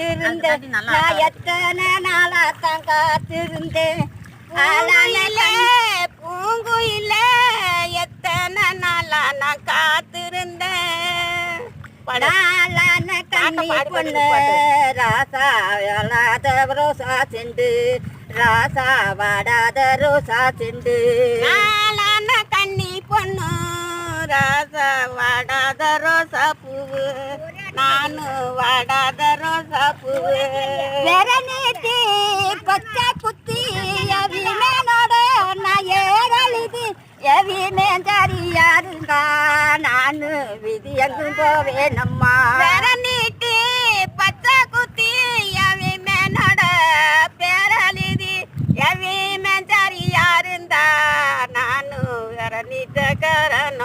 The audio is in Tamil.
காத்திருந்தேன் நான் எத்தனை நாளாத்தான் காத்திருந்தேன் பூங்குயில எத்தனை நாளா நான் காத்திருந்தேன் நாளான கண்ணி பொண்ணு ராசா வாடாத ரோசா செண்டு ராசா வாடாத ரோசா செண்டு நாளான கண்ணி பொண்ணு ராசா வாடாத ரோசா பூவு நானு வாடாத ரோசா பூவு வேற நீட்டி பச்சை குத்தி எவினோட நான் ஏறழுது எவினேஞ்சரியா இருந்தா நானு விதி எங்கும் போவேனம்மா வேற நீட்டி பச்சை குத்தி எவினோட பேரழுதி எவி மேஞ்சரியா இருந்தா நானு வேற நீட்ட கரணம்